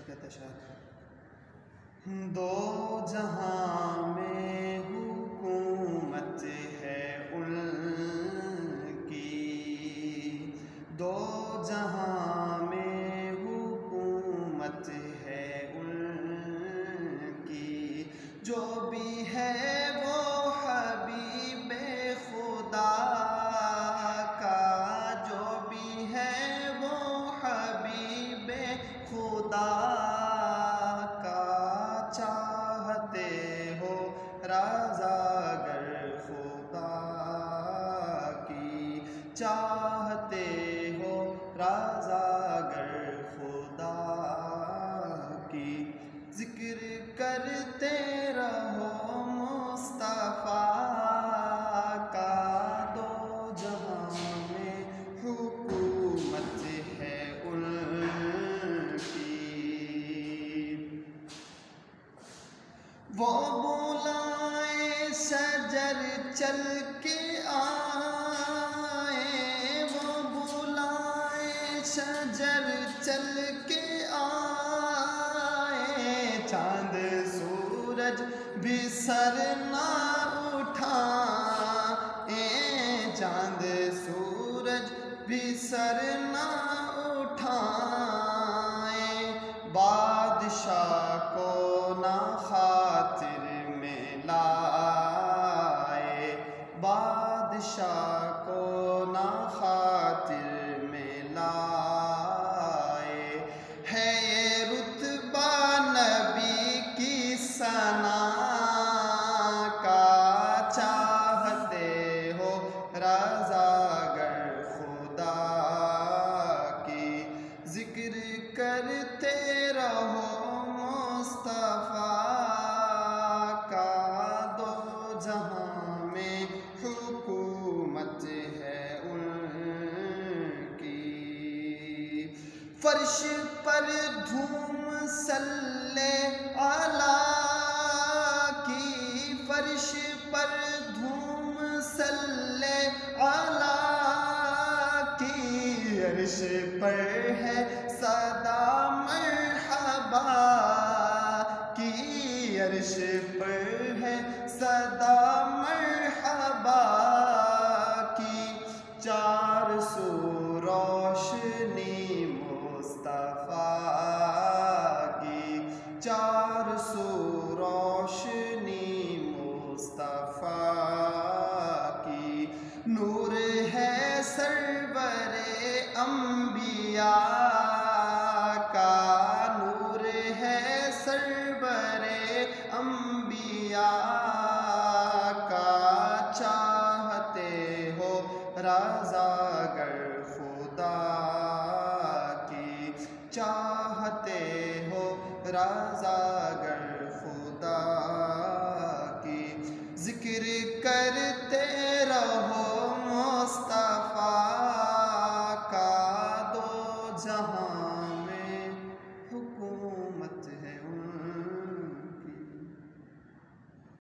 کہتا ہے شاعر، دو جہاں میں حکومت ہے ان کی، دو جہاں میں حکومت ہے ان کی، جو بھی ہے وہ حبیب خدا کا، جو بھی ہے وہ حبیب خدا کا، چاہتے ہو رضا گر خدا کی، چاہتے ہو رضا گر خدا کی، ذکر کرتے رہو مصطفیٰ کا، دو جہاں میں حکومت ہے ان کی۔ وہ بلائے شجر چل کے آئے، وہ بلائے شجر چل کے آئے، چاند سورج بھی سر نہ اٹھائے، چاند سورج بھی سر نہ اٹھائے، بادشاہ کو نہ خاطر میں لائے، بادشاہ کو نہ خاطر میں لائے، ہے یہ رتبہ نبی کی ثنا کا، چاہتے ہو رضا گر خدا کی، ذکر کرتے رہو مصطفیٰ کا، دو جہاں میں حکومت ہے ان کی۔ فرش پر دھوم صلی علیٰ کی، فرش پر دھوم صلی علیٰ کی، عرش پر ہے صدا مرحبا کی، عرش پر ہے صدا مرحبا کی، چار سو روشنی مصطفیٰ کی، چار سو روشنی مصطفیٰ کی، نور ہے سرور انبیاء کا، نور ہے سرور انبیاء کا، چاہتے ہو رضا گر خدا کی، چاہتے ہو رضا گر خدا کی، ذکر